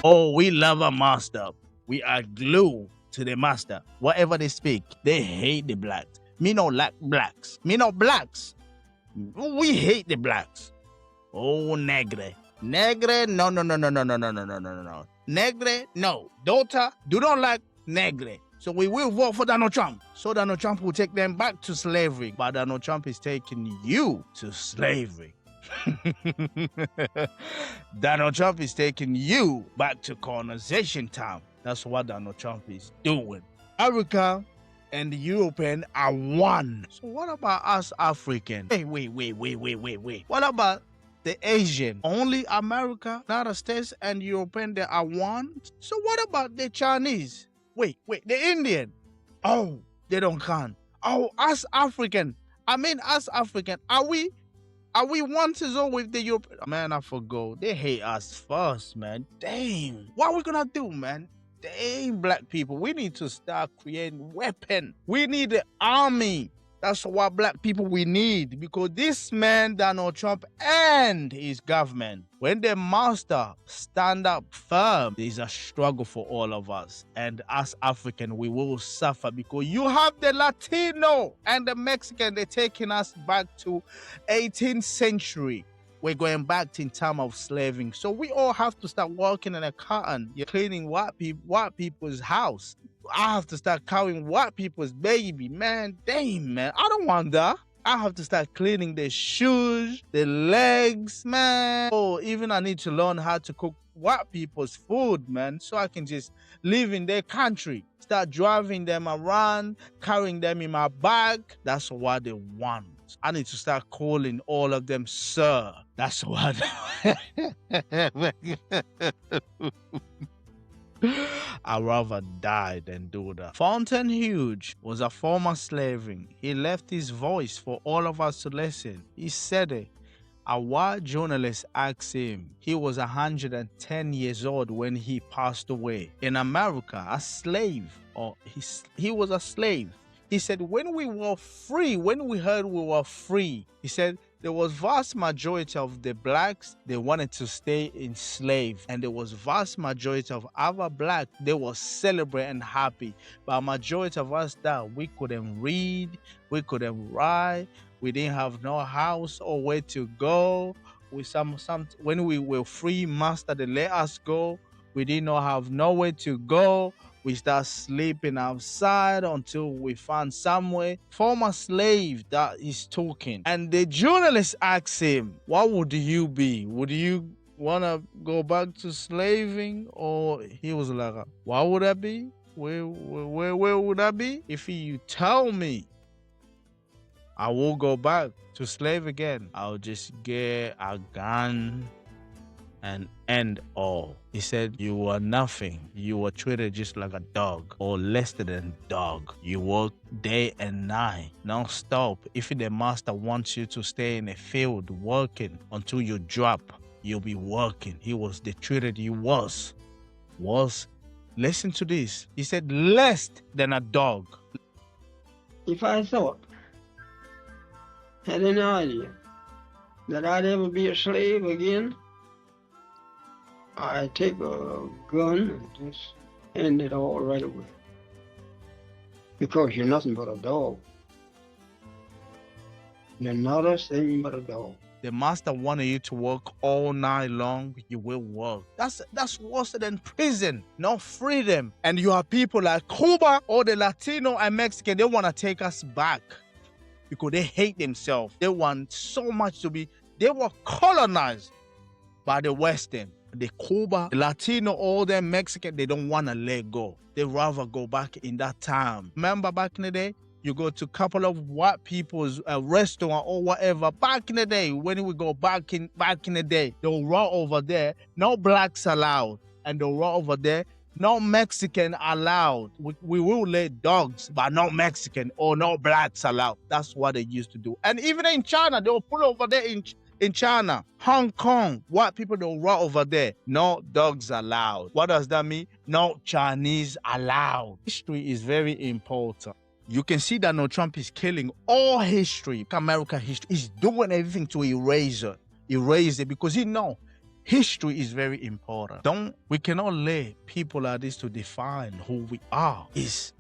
Oh, we love our master. We are glued to the master. Whatever they speak, they hate the blacks. Me no like blacks. Me no blacks. We hate the blacks. Oh, negre. Negre, no, no, no, no, no, no, no, no, no, no, no. Negre, no. Daughter, do not like negre. So we will vote for Donald Trump. So Donald Trump will take them back to slavery. But Donald Trump is taking you to slavery. Donald Trump is taking you back to colonization time. That's what Donald Trump is doing. America and the European are one. So what about us African? Wait. What about the Asian? Only America, United States, and European, they are one. So what about the Chinese? Wait, the Indian? Oh, they don't count. Oh, us African. Us African. Are we one to go with the Europe? Man, I forgot. They hate us first, man. Damn. What are we gonna do, man? Damn, black people. We need to start creating weapons. We need the army. That's what black people we need. Because this man, Donald Trump, and his government, when the master stand up firm, there's a struggle for all of us. And as African, we will suffer because you have the Latino and the Mexican, they're taking us back to 18th century. We're going back in time of slaving. So we all have to start working in a cotton. You're cleaning white people's house. I have to start carrying white people's baby. Man, damn, man. I don't want that. I have to start cleaning their shoes, their legs, man. Oh, even I need to learn how to cook white people's food, man, so I can just live in their country. Start driving them around, carrying them in my bag. That's what they want. I need to start calling all of them sir. That's what. I'd rather die than do that. Fountain Hughes was a former slave. He left his voice for all of us to listen. He said it. A white journalist asked him. He was 110 years old when he passed away. In America, a slave, or he was a slave. He said, when we were free, when we heard we were free, he said, there was vast majority of the blacks, they wanted to stay enslaved. And there was vast majority of other black, they were celebrating happy. But a majority of us that we couldn't read, we couldn't write, we didn't have no house or where to go. When we were free, master, they let us go. We did not have nowhere to go. We start sleeping outside until we found somewhere. Former slave that is talking. And the journalist asked him, what would you be? Would you want to go back to slaving? Or he was like, what would that be? Where would that be? If you tell me I will go back to slave again, I'll just get a gun and end all. He said, you were nothing. You were treated just like a dog or less than dog. You work day and night, non-stop. If the master wants you to stay in a field working until you drop, you'll be working. They treated you was. Listen to this. He said, less than a dog. If I thought, had an idea that I'd ever be a slave again, I take a gun and just end it all right away. Because you're nothing but a dog. You're not a thing but a dog. The master wanted you to work all night long. You will work. That's worse than prison. No freedom. And you have people like Cuba or the Latino and Mexican. They want to take us back because they hate themselves. They want so much to be. They were colonized by the Western. The Cuba, the Latino, all them Mexican, they don't want to let go. They rather go back in that time. Remember back in the day, you go to a couple of white people's restaurant or whatever. Back in the day, when we go back in the day, they'll run over there, no blacks allowed. And they'll run over there, no Mexican allowed. We will let dogs, but no Mexican or no blacks allowed. That's what they used to do. And even in China, they'll pull over there in China, Hong Kong, white people don't run over there. No dogs allowed. What does that mean? No Chinese allowed. History is very important. You can see that Donald Trump is killing all history, American history. He's doing everything to erase it because he knows History is very important. We cannot let people like this to define who we are. It's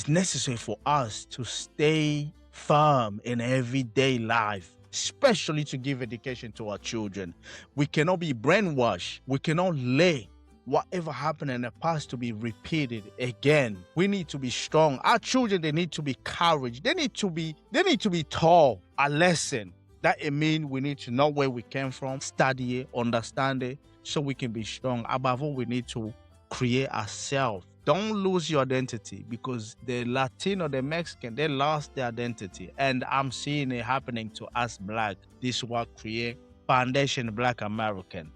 necessary for us to stay firm in everyday life, especially to give education to our children. We cannot be brainwashed. We cannot let whatever happened in the past to be repeated again. We need to be strong. Our children, they need to be courage. They need to be taught a lesson. That it means we need to know where we came from, study it, understand it, so we can be strong. Above all, we need to create ourselves. Don't lose your identity, because the Latino, the Mexican, they lost their identity. And I'm seeing it happening to us Black. This is what create Foundation Black American.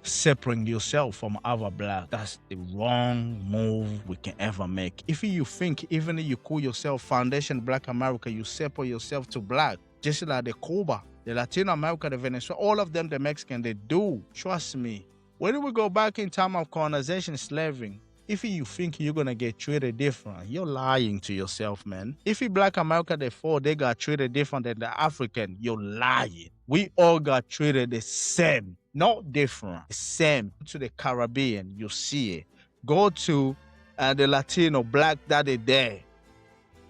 Separating yourself from other Black, that's the wrong move we can ever make. If you think, even if you call yourself Foundation Black America, you separate yourself to Black, just like the Cuba, the Latino America, the Venezuela, all of them, the Mexican, they do. Trust me. When we go back in time of colonization, slavery, if you think you're gonna get treated different, you're lying to yourself, man. If you Black America, they got treated different than the African, you're lying. We all got treated the same. Not different, same. To the Caribbean, you see it. Go to the Latino, Black that is there,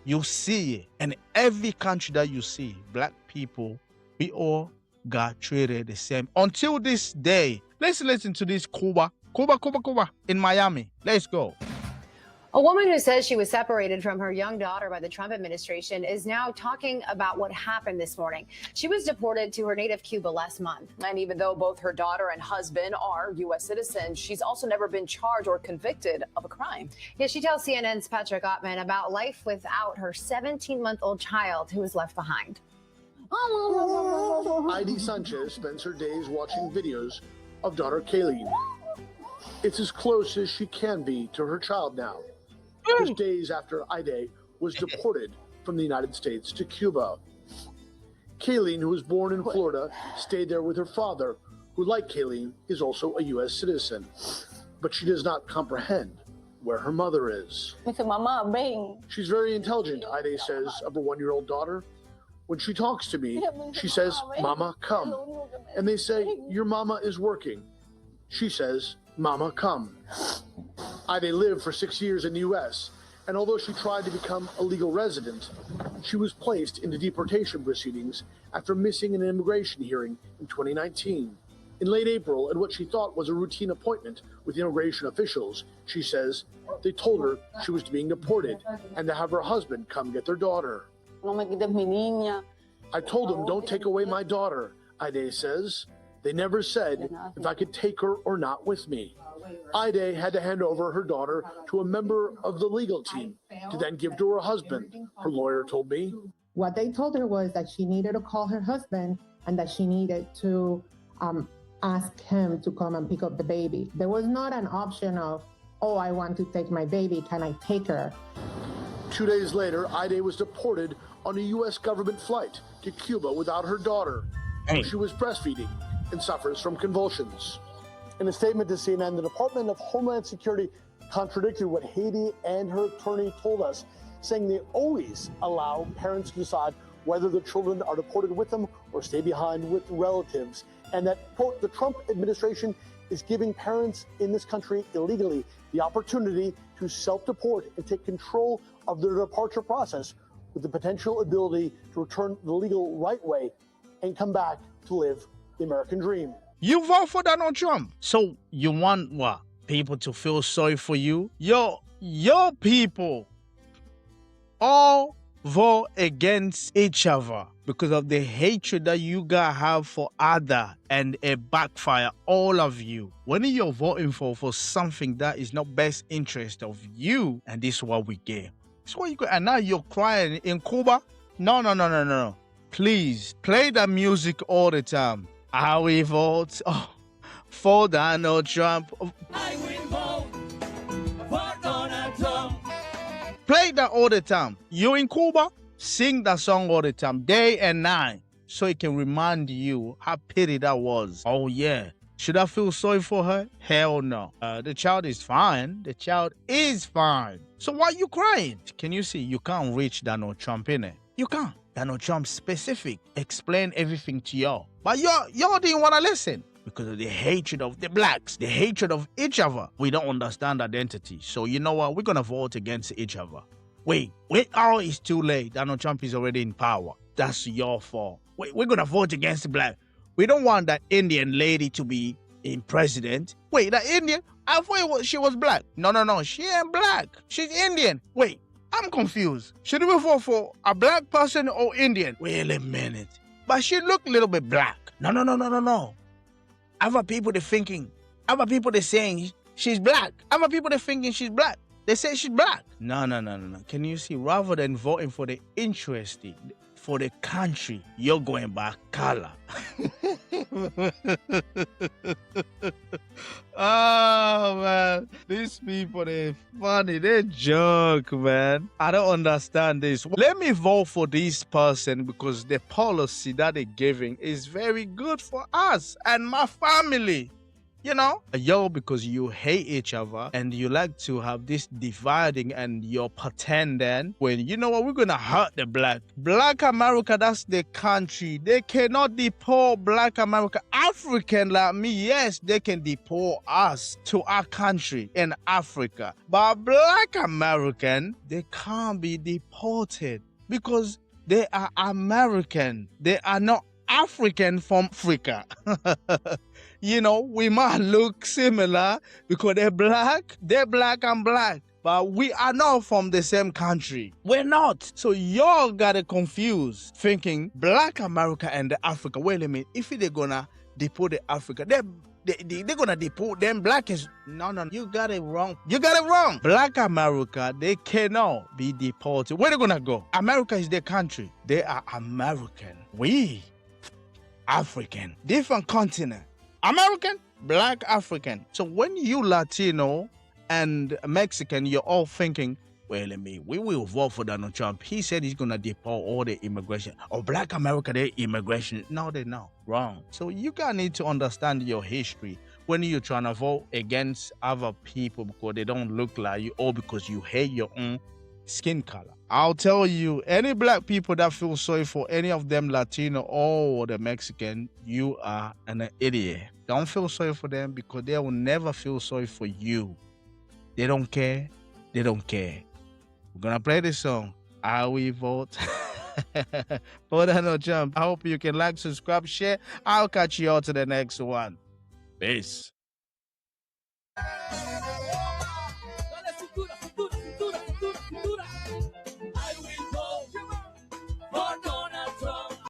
you see it. And every country that you see, Black people, we all got treated the same. Until this day, let's listen to this Cuba in Miami. Let's go. A woman who says she was separated from her young daughter by the Trump administration is now talking about what happened this morning. She was deported to her native Cuba last month. And even though both her daughter and husband are U.S. citizens, she's also never been charged or convicted of a crime. Yeah, she tells CNN's Patrick Ottman about life without her 17-month-old child who was left behind. Heidi Sanchez spends her days watching videos of daughter Kayleen. It's as close as she can be to her child now. Just days after Ida was deported from the United States to Cuba. Kayleen, who was born in Florida, stayed there with her father, who, like Kayleen, is also a U.S. citizen. But she does not comprehend where her mother is. She's very intelligent, Ida says of her 1-year-old daughter. When she talks to me, she says, "Mama, come." And they say, "Your mama is working." She says, "Mama, come." Ida lived for 6 years in the U.S., and although she tried to become a legal resident, she was placed into deportation proceedings after missing an immigration hearing in 2019. In late April, at what she thought was a routine appointment with immigration officials, she says they told her she was being deported and to have her husband come get their daughter. "I told them, don't take away my daughter," Ida says. "They never said if I could take her or not with me." Ida had to hand over her daughter to a member of the legal team to then give to her husband, her lawyer told me. What they told her was that she needed to call her husband and that she needed to ask him to come and pick up the baby. There was not an option of, "Oh, I want to take my baby, can I take her?" 2 days later, Ida was deported on a U.S. government flight to Cuba without her daughter. She was breastfeeding and suffers from convulsions. In a statement to CNN, the Department of Homeland Security contradicted what Haiti and her attorney told us, saying they always allow parents to decide whether the children are deported with them or stay behind with relatives, and that, quote, the Trump administration is giving parents in this country illegally the opportunity to self-deport and take control of their departure process with the potential ability to return the legal right way and come back to live the American dream. You vote for Donald Trump. So you want what? People to feel sorry for you? Your people all vote against each other because of the hatred that you guys have for other, and it backfire all of you. When you're voting for something that is not best interest of you, and this is what we get. It's what you get. And now you're crying in Cuba? No. Please play that music all the time. I will vote for Donald Trump. I will vote for Donald Trump. Play that all the time. You in Cuba? Sing that song all the time, day and night, so it can remind you how pity that was. Oh yeah. Should I feel sorry for her? Hell no. The child is fine. The child is fine. So why are you crying? Can you see? You can't reach Donald Trump, innit? You can't. Donald Trump specific, explain everything to y'all. But y'all didn't want to listen because of the hatred of the blacks, the hatred of each other. We don't understand identity. So you know what? We're going to vote against each other. Wait, it's too late. Donald Trump is already in power. That's your fault. Wait, we're going to vote against the black. We don't want that Indian lady to be in president. Wait, that Indian? I thought she was black. No, she ain't black. She's Indian. Wait, I'm confused. Should we vote for a black person or Indian? Wait a minute. But she look a little bit black. No. Other people, they're saying she's black. Other people, they're thinking she's black. They say she's black. No. Can you see? Rather than voting for the interest, for the country, you're going by color. Oh, man. These people, they're funny. They joke, man. I don't understand this. Let me vote for this person because the policy that they're giving is very good for us and my family. You know, yo, because you hate each other and you like to have this dividing and you're pretending when you know what, we're gonna hurt the Black America, that's the country. They cannot deport Black America. African like me, yes, they can deport us to our country in Africa. But Black American, they can't be deported because they are American. They are not African from Africa. You know, we might look similar because they're black and black, but we are not from the same country. We're not. So y'all gotta confuse thinking Black America and the Africa. Wait a minute, if they're gonna deport the Africa, they're gonna deport them black is no, you got it wrong. Black America, they cannot be deported. Where they gonna go? America is their country. They are American. We African, different continent. American, black African. So when you Latino and Mexican, you're all thinking, wait a minute, we will vote for Donald Trump. He said he's gonna deport all the immigration. Oh, Black America, their immigration. No, they're not. Wrong. So you guys need to understand your history when you're trying to vote against other people because they don't look like you or because you hate your own skin color. I'll tell you, any black people that feel sorry for any of them Latino or the Mexican, you are an idiot. Don't feel sorry for them because they will never feel sorry for you. They don't care. We're gonna play this song. I will vote for Donald Trump. I hope you can like, subscribe, share. I'll catch you all to the next one. Peace.